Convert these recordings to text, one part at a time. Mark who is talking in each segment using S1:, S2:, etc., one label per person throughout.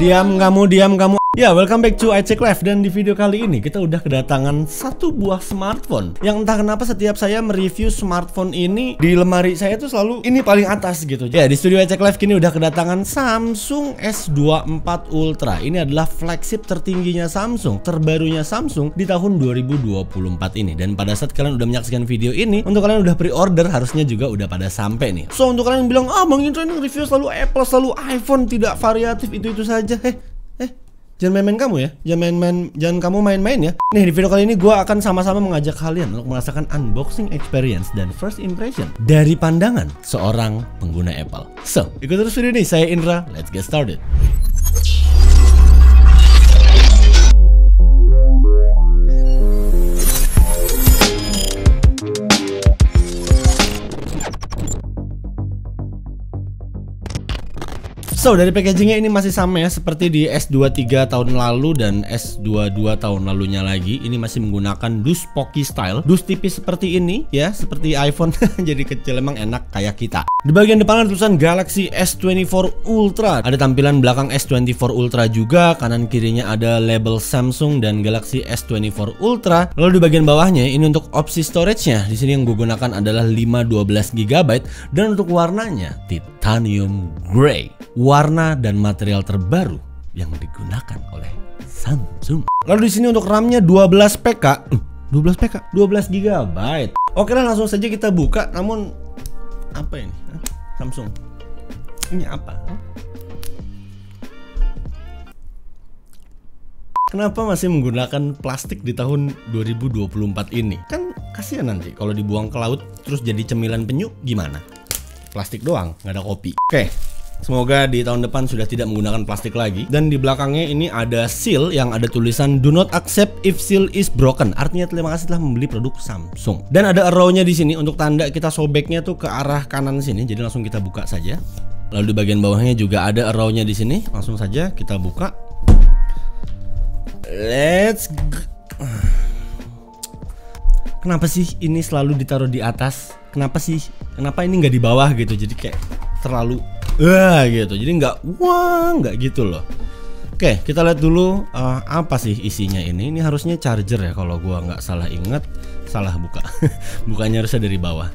S1: Diam kamu. Ya, welcome back to iCheck Live. Dan di video kali ini kita udah kedatangan satu buah smartphone yang entah kenapa setiap saya mereview smartphone ini di lemari saya tuh selalu ini paling atas gitu. Ya, di studio iCheck Live kini udah kedatangan Samsung S24 Ultra. Ini adalah flagship tertingginya Samsung, terbarunya Samsung di tahun 2024 ini. Dan pada saat kalian udah menyaksikan video ini, untuk kalian udah pre-order harusnya juga udah pada sampai nih. So, untuk kalian yang bilang, Bang Indra ini review selalu Apple, selalu iPhone, tidak variatif, itu saja. Jangan main-main kamu ya, jangan kamu main-main ya. Nih, di video kali ini gue akan sama-sama mengajak kalian untuk merasakan unboxing experience dan first impression dari pandangan seorang pengguna Apple. So, ikut terus video ini, saya Indra, let's get started. So, dari packagingnya ini masih sama ya, seperti di S23 tahun lalu dan S22 tahun lalunya lagi. Ini masih menggunakan dus Pocky style, dus tipis seperti ini ya, seperti iPhone. Jadi kecil, emang enak kayak kita. Di bagian depan ada tulisan Galaxy S24 Ultra. Ada tampilan belakang S24 Ultra juga, kanan kirinya ada label Samsung dan Galaxy S24 Ultra. Lalu di bagian bawahnya ini untuk opsi storage-nya. Di sini yang gue gunakan adalah 512 GB dan untuk warnanya titanium grey. Warna dan material terbaru yang digunakan oleh Samsung. Lalu di sini untuk RAM-nya 12 GB. Oke lah, langsung saja kita buka. Namun apa ini? Samsung. Ini apa? Kenapa masih menggunakan plastik di tahun 2024 ini? Kan kasihan nanti kalau dibuang ke laut terus jadi cemilan penyu gimana? Plastik doang, nggak ada kopi. Oke. Semoga di tahun depan sudah tidak menggunakan plastik lagi. Dan di belakangnya ini ada seal yang ada tulisan do not accept if seal is broken. Artinya terima kasih telah membeli produk Samsung. Dan ada arrow-nya di sini untuk tanda kita sobeknya tuh ke arah kanan sini. Jadi langsung kita buka saja. Lalu di bagian bawahnya juga ada arrow-nya di sini. Langsung saja kita buka. Let's go. Kenapa sih ini selalu ditaruh di atas? Kenapa ini nggak di bawah gitu? Jadi kayak terlalu gitu, jadi nggak gitu loh. Oke, kita lihat dulu apa sih isinya ini. Ini harusnya charger ya kalau gua nggak salah ingat. Salah buka. Bukannya harusnya dari bawah.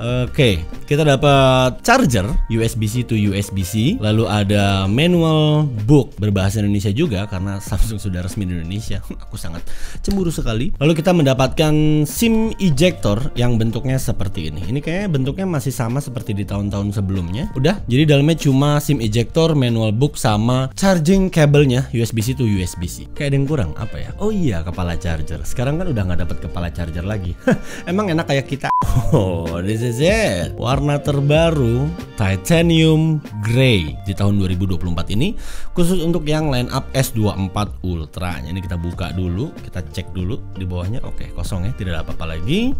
S1: Oke, kita dapat charger USB-C to USB-C. Lalu ada manual book berbahasa Indonesia juga karena Samsung sudah resmi di Indonesia. Aku sangat cemburu sekali. Lalu kita mendapatkan SIM ejector yang bentuknya seperti ini. Ini kayaknya bentuknya masih sama seperti di tahun-tahun sebelumnya. Udah, jadi dalamnya cuma SIM ejector, manual book sama charging kabelnya USB-C to USB-C. Kayak ada yang kurang apa ya? Oh iya, kepala charger. Sekarang kan udah nggak dapat kepala charger lagi. Emang enak kayak kita. Oh, this is it. Warna terbaru titanium grey di tahun 2024 ini khusus untuk yang line up S24 Ultra. Ini kita buka dulu, kita cek dulu di bawahnya. Oke, kosong ya, tidak ada apa-apa lagi.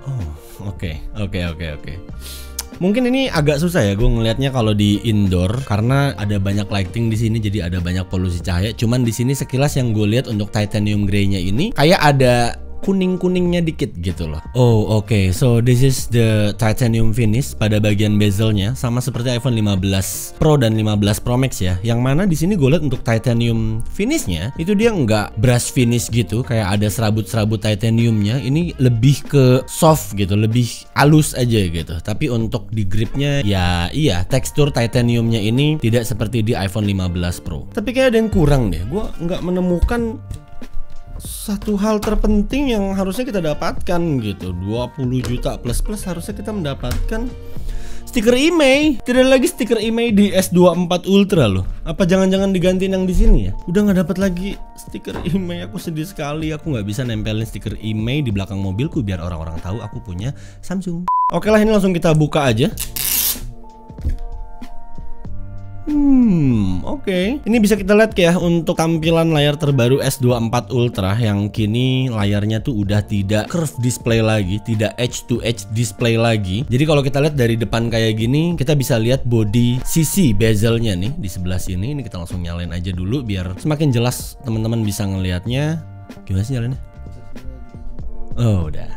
S1: Oh, oke. Mungkin ini agak susah ya gue ngelihatnya kalau di indoor karena ada banyak lighting di sini, jadi ada banyak polusi cahaya. Cuman di sini sekilas yang gue lihat untuk titanium grey-nya ini kayak ada kuning-kuningnya dikit gitu loh. Oh, oke. So this is the titanium finish pada bagian bezelnya, sama seperti iPhone 15 Pro dan 15 Pro Max ya. Yang mana di sini gue lihat untuk titanium finishnya itu dia nggak brush finish gitu, kayak ada serabut-serabut titaniumnya. Ini lebih ke soft gitu, lebih halus aja gitu. Tapi untuk di gripnya ya iya, tekstur titaniumnya ini tidak seperti di iPhone 15 Pro. Tapi kayak ada yang kurang deh. Gue nggak menemukan satu hal terpenting yang harusnya kita dapatkan gitu. 20 juta plus harusnya kita mendapatkan stiker IMEI. Tidak ada lagi stiker IMEI di S24 Ultra loh. Apa jangan-jangan digantiin yang di sini ya? Udah nggak dapat lagi stiker IMEI. Aku sedih sekali. Aku nggak bisa nempelin stiker IMEI di belakang mobilku biar orang-orang tahu aku punya Samsung. Oke lah, ini langsung kita buka aja. Oke. Ini bisa kita lihat ya untuk tampilan layar terbaru S24 Ultra yang kini layarnya tuh udah tidak curve display lagi, tidak edge to edge display lagi. Jadi kalau kita lihat dari depan kayak gini, kita bisa lihat body sisi bezelnya nih di sebelah sini. Ini kita langsung nyalain aja dulu biar semakin jelas teman-teman bisa ngelihatnya. Gimana sih nyalainnya? Oh, udah.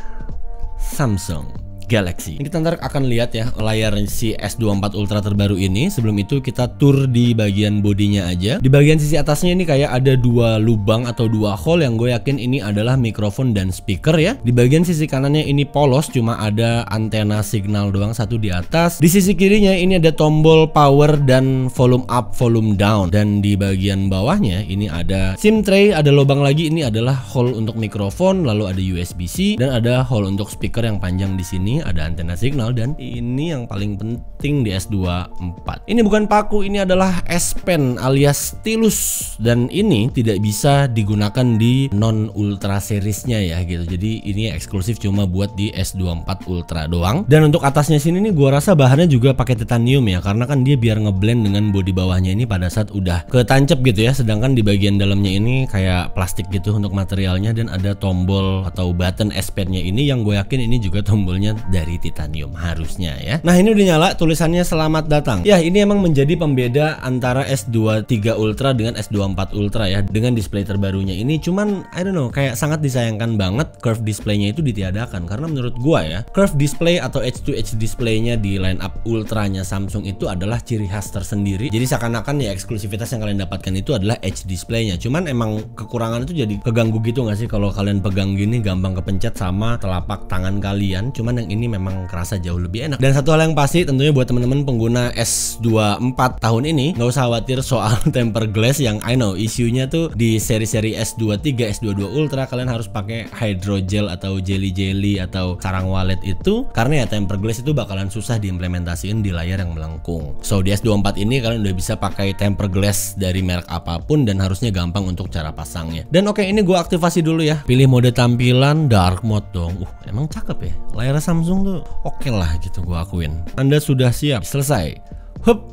S1: Samsung Galaxy. Ini kita ntar akan lihat ya layar si S24 Ultra terbaru ini. Sebelum itu kita tur di bagian bodinya aja. Di bagian sisi atasnya ini kayak ada dua lubang atau dua hole yang gue yakin ini adalah mikrofon dan speaker ya. Di bagian sisi kanannya ini polos, cuma ada antena signal doang satu di atas. Di sisi kirinya ini ada tombol power dan volume up, volume down. Dan di bagian bawahnya ini ada SIM tray, ada lubang lagi, ini adalah hole untuk mikrofon, lalu ada USB-C dan ada hole untuk speaker yang panjang di sini. Ada antena signal dan ini yang paling penting di S24. Ini bukan paku, ini adalah S Pen alias stylus dan ini tidak bisa digunakan di non Ultra seriesnya ya gitu. Jadi ini eksklusif cuma buat di S24 Ultra doang. Dan untuk atasnya sini nih gua rasa bahannya juga pakai titanium ya, karena kan dia biar ngeblend dengan bodi bawahnya ini pada saat udah ketancap gitu ya. Sedangkan di bagian dalamnya ini kayak plastik gitu untuk materialnya dan ada tombol atau button S Pen-nya ini yang gue yakin ini juga tombolnya dari titanium harusnya ya. Nah ini udah nyala, tulisannya selamat datang. Ya ini emang menjadi pembeda antara S23 Ultra dengan S24 Ultra ya, dengan display terbarunya ini. Cuman I don't know, kayak sangat disayangkan banget curve displaynya itu ditiadakan, karena menurut gua ya curve display atau H2H displaynya di line up Ultranya Samsung itu adalah ciri khas tersendiri. Jadi seakan-akan ya eksklusivitas yang kalian dapatkan itu adalah H displaynya. Cuman emang kekurangan itu jadi keganggu gitu nggak sih kalau kalian pegang gini, gampang kepencet sama telapak tangan kalian. Cuman yang ini memang kerasa jauh lebih enak. Dan satu hal yang pasti tentunya buat teman-teman pengguna S24 tahun ini nggak usah khawatir soal tempered glass yang I know isunya tuh di seri-seri S23, S22 Ultra kalian harus pakai hydrogel atau jelly atau sarang walet itu, karena ya tempered glass itu bakalan susah diimplementasiin di layar yang melengkung. So di S24 ini kalian udah bisa pakai tempered glass dari merek apapun dan harusnya gampang untuk cara pasangnya. Dan oke, ini gua aktifasi dulu ya. Pilih mode tampilan dark mode dong. Emang cakep ya. Layar Samsung tuh oke lah gitu, gua akuin. Anda sudah siap? Selesai. Hup.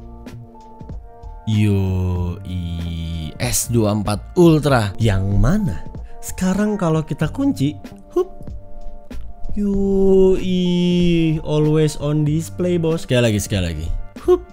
S1: S24 Ultra yang mana? Sekarang kalau kita kunci, hup. Always on display, bos. Sekali lagi. Hup.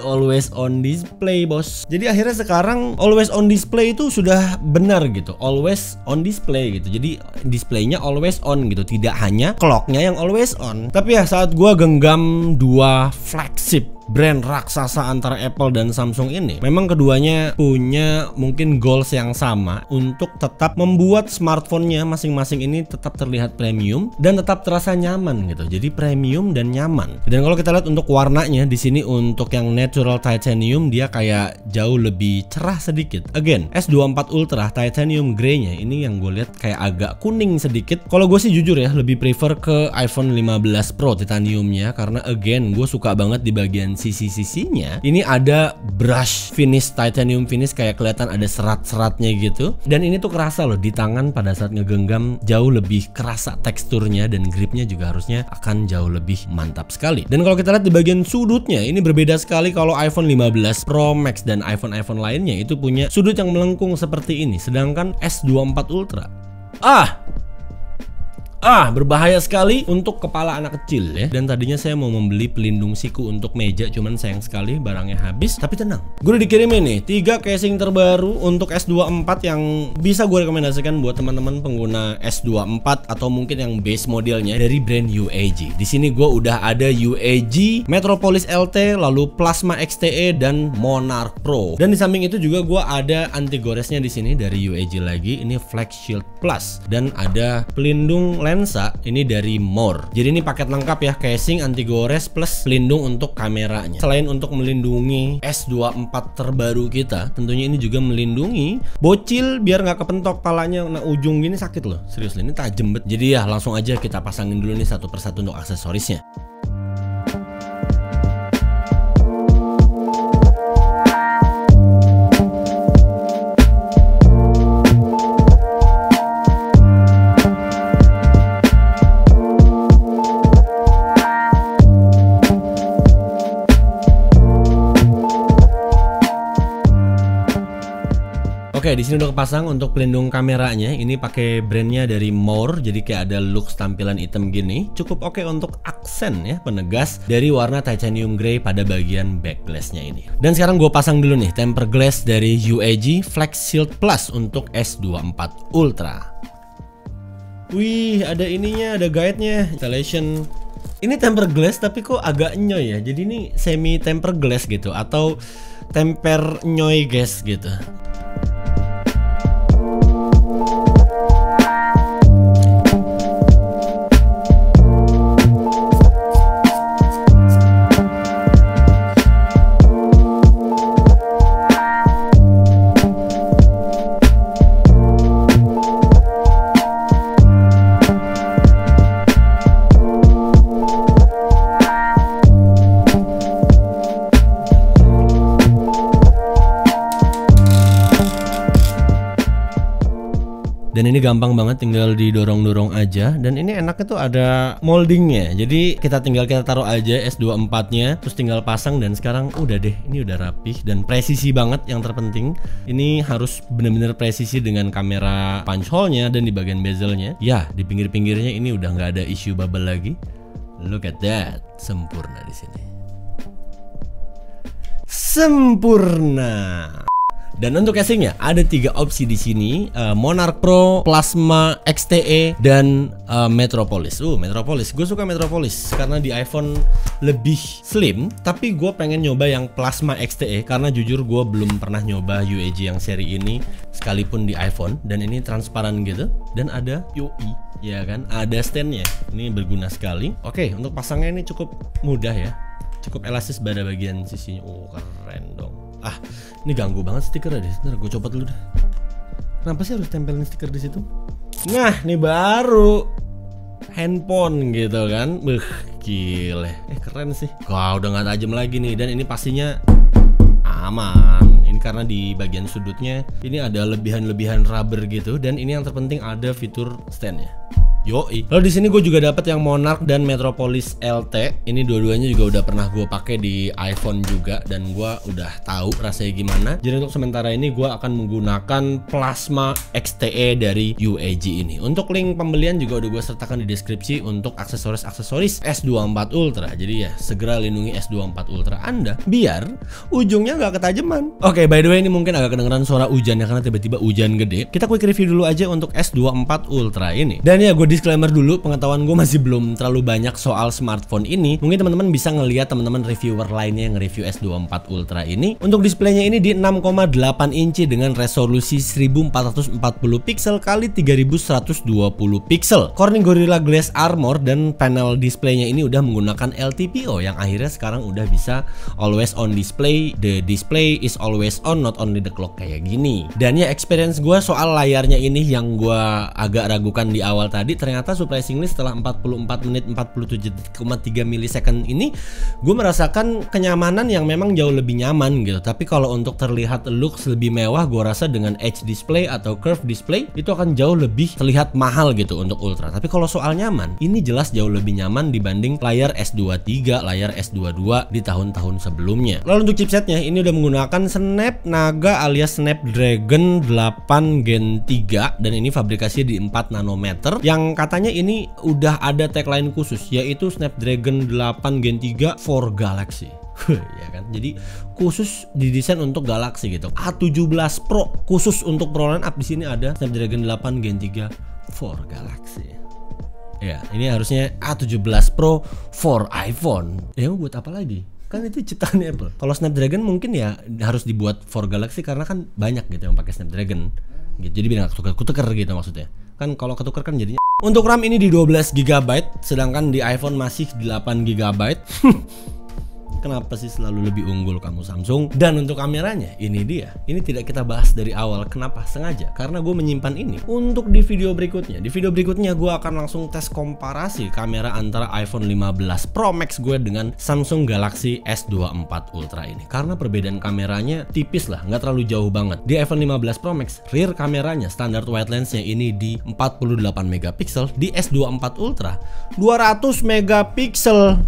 S1: Always on display, bos. Jadi akhirnya sekarang always on display itu sudah benar gitu. Always on display gitu. Jadi displaynya always on gitu. Tidak hanya clocknya yang always on. Tapi ya saat gua genggam dua flagship brand raksasa antara Apple dan Samsung ini, memang keduanya punya mungkin goals yang sama untuk tetap membuat smartphone-nya masing-masing ini tetap terlihat premium dan tetap terasa nyaman gitu. Jadi premium dan nyaman. Dan kalau kita lihat untuk warnanya di sini, untuk yang natural titanium dia kayak jauh lebih cerah sedikit. Again, S24 Ultra titanium grey-nya ini yang gue lihat kayak agak kuning sedikit. Kalau gue sih jujur ya lebih prefer ke iPhone 15 Pro titaniumnya, karena again gue suka banget di bagian sisi-sisinya ini ada brush finish, titanium finish, kayak kelihatan ada serat-seratnya gitu. Dan ini tuh kerasa loh di tangan pada saat ngegenggam, jauh lebih kerasa teksturnya dan gripnya juga harusnya akan jauh lebih mantap sekali. Dan kalau kita lihat di bagian sudutnya ini berbeda sekali. Kalau iPhone 15 Pro Max dan iPhone lainnya itu punya sudut yang melengkung seperti ini, sedangkan S24 Ultra berbahaya sekali untuk kepala anak kecil ya. Dan tadinya saya mau membeli pelindung siku untuk meja, cuman sayang sekali barangnya habis. Tapi tenang, gue udah dikirimin nih 3 casing terbaru untuk S24 yang bisa gue rekomendasikan buat teman-teman pengguna S24 atau mungkin yang base modelnya dari brand UAG. Di sini gue udah ada UAG, Metropolis LT, lalu Plasma XTE dan Monarch Pro. Dan di samping itu juga gue ada anti goresnya di sini dari UAG lagi. Ini Flex Shield Plus dan ada pelindung lensa ini dari More. Jadi ini paket lengkap ya, casing, anti gores plus pelindung untuk kameranya. Selain untuk melindungi S24 terbaru kita, tentunya ini juga melindungi bocil biar nggak kepentok palanya. Nah ujung gini sakit loh, serius ini tajam banget. Jadi ya langsung aja kita pasangin dulu nih satu persatu untuk aksesorisnya. Oke, di sini udah kepasang untuk pelindung kameranya. Ini pakai brandnya dari More, jadi kayak ada look tampilan hitam gini. Cukup oke untuk aksen ya, penegas dari warna titanium grey pada bagian back glassnya ini. Dan sekarang gue pasang dulu nih tempered glass dari UAG Flex Shield Plus untuk S24 Ultra. Wih, ada ininya, ada guide-nya. Installation. Ini tempered glass tapi kok agak nyoy ya. Jadi ini semi tempered glass gitu atau temper nyoy gas gitu. Dan ini gampang banget, tinggal didorong-dorong aja. Dan ini enaknya tuh ada moldingnya. Jadi kita taruh aja S24 nya, terus tinggal pasang. Dan sekarang udah deh, ini udah rapih dan presisi banget. Yang terpenting ini harus bener-bener presisi dengan kamera punch hole nya dan di bagian bezelnya. Ya, di pinggir-pinggirnya ini udah nggak ada isu bubble lagi. Look at that, sempurna di sini. Sempurna. Dan untuk casingnya ada 3 opsi di sini, Monarch Pro, Plasma XTE, dan Metropolis. Metropolis, gue suka Metropolis karena di iPhone lebih slim. Tapi gue pengen nyoba yang Plasma XTE karena jujur gue belum pernah nyoba UAG yang seri ini sekalipun di iPhone. Dan ini transparan gitu dan ada UI, ya kan? Ada standnya. Ini berguna sekali. Oke, untuk pasangnya ini cukup mudah ya, cukup elastis pada bagian sisinya. Keren dong. Ini ganggu banget stikernya deh. Bentar, gue coba dulu deh. Kenapa sih harus tempelin stiker di situ? Nah, ini baru handphone gitu kan. Gile. Keren sih. Wah, udah nggak tajam lagi nih. Dan ini pastinya aman. Ini karena di bagian sudutnya ini ada lebihan-lebihan rubber gitu. Dan ini yang terpenting ada fitur standnya. Yoi. Lalu di sini gue juga dapat yang Monarch dan Metropolis LT. Ini dua-duanya juga udah pernah gue pakai di iPhone juga dan gue udah tahu rasanya gimana. Jadi untuk sementara ini gue akan menggunakan Plasma XTE dari UAG ini. Untuk link pembelian juga udah gue sertakan di deskripsi untuk aksesoris S24 Ultra. Jadi ya segera lindungi S24 Ultra Anda biar ujungnya nggak ketajaman. Oke, by the way ini mungkin agak kedengeran suara hujan ya karena tiba-tiba hujan gede. Kita quick review dulu aja untuk S24 Ultra ini. Dan ya gue disclaimer dulu, pengetahuan gue masih belum terlalu banyak soal smartphone ini. Mungkin teman-teman bisa ngelihat teman-teman reviewer lainnya yang review S24 Ultra ini. Untuk displaynya ini di 6,8 inci dengan resolusi 1440 pixel kali 3120 pixel. Corning Gorilla Glass Armor dan panel displaynya ini udah menggunakan LTPO yang akhirnya sekarang udah bisa always on display. The display is always on, not only the clock kayak gini. Dan ya experience gue soal layarnya ini yang gue agak ragukan di awal tadi, ternyata surprisingly setelah 44 menit 47,3 milisecond ini gue merasakan kenyamanan yang memang jauh lebih nyaman gitu. Tapi kalau untuk terlihat looks lebih mewah, gue rasa dengan Edge display atau curve display itu akan jauh lebih terlihat mahal gitu untuk Ultra. Tapi kalau soal nyaman, ini jelas jauh lebih nyaman dibanding layar S23, layar S22 di tahun-tahun sebelumnya. Lalu untuk chipsetnya ini udah menggunakan Snapdragon alias Snapdragon 8 Gen 3 dan ini fabrikasinya di 4 nanometer yang katanya ini udah ada tagline khusus yaitu Snapdragon 8 Gen 3 for Galaxy. Ya kan, jadi khusus didesain untuk Galaxy gitu. A17 Pro khusus untuk Pro line up, di sini ada Snapdragon 8 Gen 3 for Galaxy. Ya, ini harusnya A17 Pro for iPhone. Ya mau buat apa lagi? Kan itu ciptaan Apple. Kalau Snapdragon mungkin ya harus dibuat for Galaxy karena kan banyak gitu yang pakai Snapdragon. Gitu. Jadi biar nggak ketuker gitu maksudnya. Kan kalau ketuker kan jadinya. Untuk RAM ini di 12 GB, sedangkan di iPhone masih 8 GB. Kenapa sih selalu lebih unggul kamu Samsung? Dan untuk kameranya, ini dia. Ini tidak kita bahas dari awal. Kenapa? Sengaja. Karena gue menyimpan ini untuk di video berikutnya. Di video berikutnya gue akan langsung tes komparasi kamera antara iPhone 15 Pro Max gue dengan Samsung Galaxy S24 Ultra ini. Karena perbedaan kameranya tipis lah, nggak terlalu jauh banget. Di iPhone 15 Pro Max, rear kameranya standar wide lensnya ini di 48 megapiksel. Di S24 Ultra 200 megapiksel.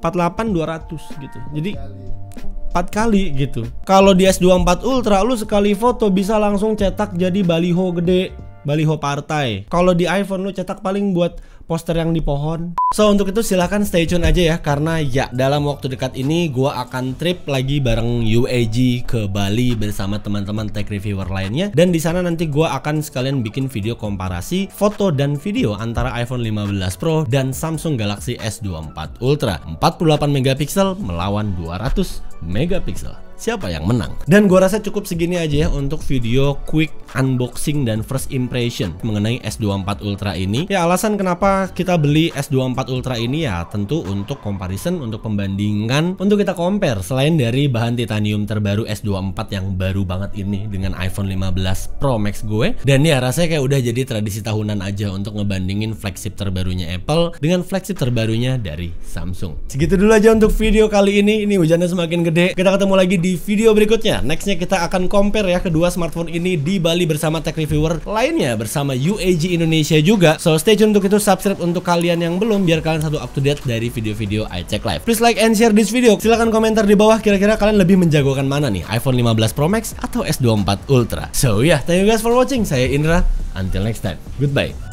S1: 48 200 gitu. Jadi 4 kali gitu. Kalau di S24 Ultra lu sekali foto bisa langsung cetak jadi baliho gede, baliho partai. Kalau di iPhone lu cetak paling buat poster yang di pohon. So untuk itu silahkan stay tune aja ya, karena ya dalam waktu dekat ini gua akan trip lagi bareng UAG ke Bali bersama teman-teman tech reviewer lainnya, dan di sana nanti gua akan sekalian bikin video komparasi foto dan video antara iPhone 15 Pro dan Samsung Galaxy S24 Ultra 48 megapiksel melawan 200 megapiksel. Siapa yang menang? Dan gua rasa cukup segini aja ya untuk video quick unboxing dan first impression mengenai S24 Ultra ini. Ya alasan kenapa kita beli S24 Ultra ini ya tentu untuk comparison, untuk pembandingan, untuk kita compare selain dari bahan titanium terbaru S24 yang baru banget ini dengan iPhone 15 Pro Max gue. Dan ya rasanya kayak udah jadi tradisi tahunan aja untuk ngebandingin flagship terbarunya Apple dengan flagship terbarunya dari Samsung. Segitu dulu aja untuk video kali ini. Ini hujannya semakin gede. Kita ketemu lagi di video berikutnya. Nextnya kita akan compare ya kedua smartphone ini di Bali bersama tech reviewer lainnya bersama UAG Indonesia juga. So stay tune untuk itu, subscribe untuk kalian yang belum biar kalian satu up to date dari video-video iCheck Live. Please like and share this video. Silahkan komentar di bawah kira-kira kalian lebih menjagokan mana nih, iPhone 15 Pro Max atau S24 Ultra. So yeah, thank you guys for watching. Saya Indra. Until next time. Goodbye.